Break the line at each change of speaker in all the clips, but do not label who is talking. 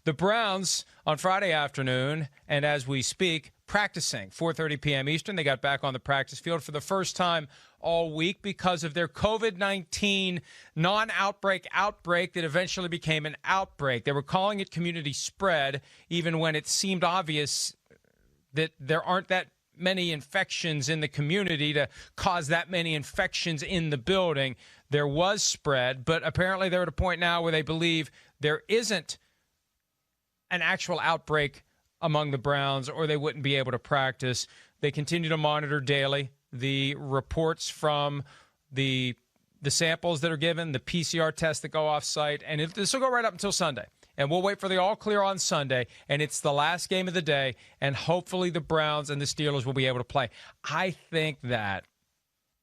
The Browns on Friday afternoon, and as we speak, practicing 4:30 p.m. Eastern. They got back on the practice field for the first time all week because of their COVID-19 non-outbreak outbreak that eventually became an outbreak. They were calling it community spread, even when it seemed obvious that there aren't that many infections in the community to cause that many infections in the building. There was spread, but apparently they're at a point now where they believe there isn't an actual outbreak among the Browns, or they wouldn't be able to practice. They continue to monitor daily the reports from the samples that are given, the PCR tests that go off-site, and this will go right up until Sunday. And we'll wait for the all clear on Sunday, and it's the last game of the day, and hopefully the Browns and the Steelers will be able to play. I think that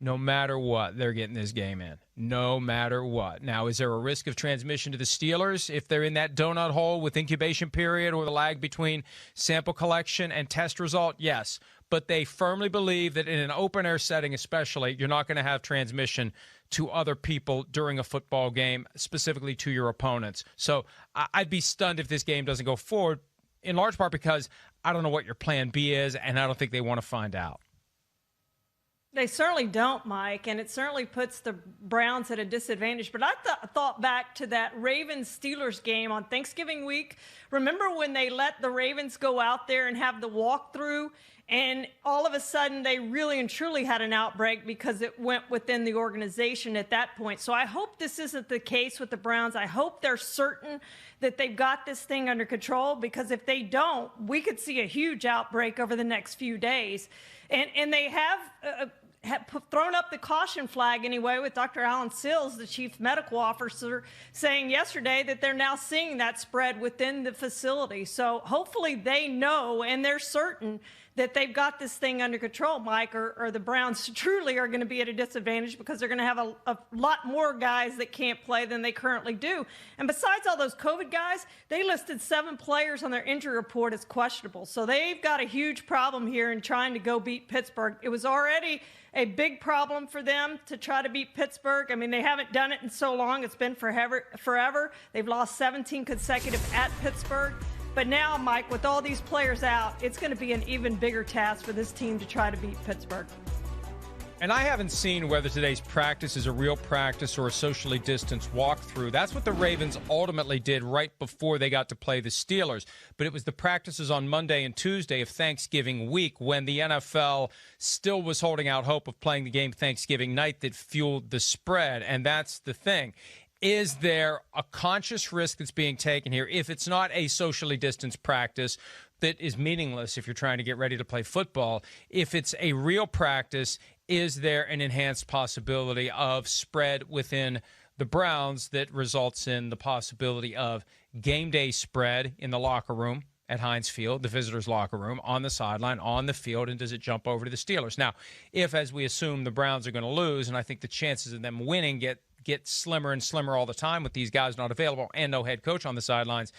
no matter what, they're getting this game in. No matter what. Now, is there a risk of transmission to the Steelers if they're in that donut hole with incubation period or the lag between sample collection and test result? Yes. But they firmly believe that in an open-air setting especially, you're not going to have transmission to other people during a football game, specifically to your opponents. So I'd be stunned if this game doesn't go forward, in large part because I don't know what your plan B is, and I don't think they want to find out.
They certainly don't, Mike, and it certainly puts the Browns at a disadvantage. But I thought back to that Ravens-Steelers game on Thanksgiving week. Remember when they let the Ravens go out there and have the walkthrough, and all of a sudden they really and truly had an outbreak because it went within the organization at that point. So I hope this isn't the case with the Browns. I hope they're certain that they've got this thing under control, because if they don't, we could see a huge outbreak over the next few days. And they have thrown up the caution flag anyway, with Dr. Alan Sills, the chief medical officer, saying yesterday that they're now seeing that spread within the facility. So hopefully they know and they're certain that they've got this thing under control, Mike, or the Browns truly are going to be at a disadvantage, because they're going to have a lot more guys that can't play than they currently do. And besides all those COVID guys, they listed 7 players on their injury report as questionable. So they've got a huge problem here in trying to go beat Pittsburgh. It was already a big problem for them to try to beat Pittsburgh. I mean, they haven't done it in so long. It's been forever. They've lost 17 consecutive at Pittsburgh. But now, Mike, with all these players out, it's going to be an even bigger task for this team to try to beat Pittsburgh.
And I haven't seen whether today's practice is a real practice or a socially distanced walkthrough. That's what the Ravens ultimately did right before they got to play the Steelers. But it was the practices on Monday and Tuesday of Thanksgiving week, when the NFL still was holding out hope of playing the game Thanksgiving night, that fueled the spread. And that's the thing. Is there a conscious risk that's being taken here, if it's not a socially distanced practice that is meaningless if you're trying to get ready to play football? If it's a real practice, is there an enhanced possibility of spread within the Browns that results in the possibility of game day spread in the locker room at Heinz Field, the visitors' locker room, on the sideline, on the field, and does it jump over to the Steelers? Now, if, as we assume, the Browns are going to lose, and I think the chances of them winning get slimmer and slimmer all the time with these guys not available and no head coach on the sidelines,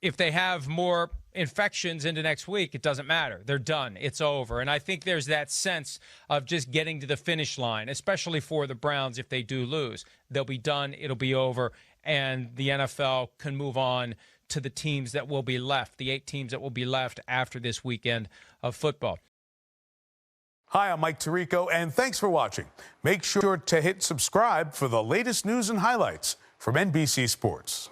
if they have more infections into next week, it doesn't matter. They're done. It's over. And I think there's that sense of just getting to the finish line, especially for the Browns. If they do lose, they'll be done. It'll be over. And the NFL can move on to the teams that will be left, the 8 teams that will be left after this weekend of football.
Hi, I'm Mike Tirico, and thanks for watching. Make sure to hit subscribe for the latest news and highlights from NBC Sports.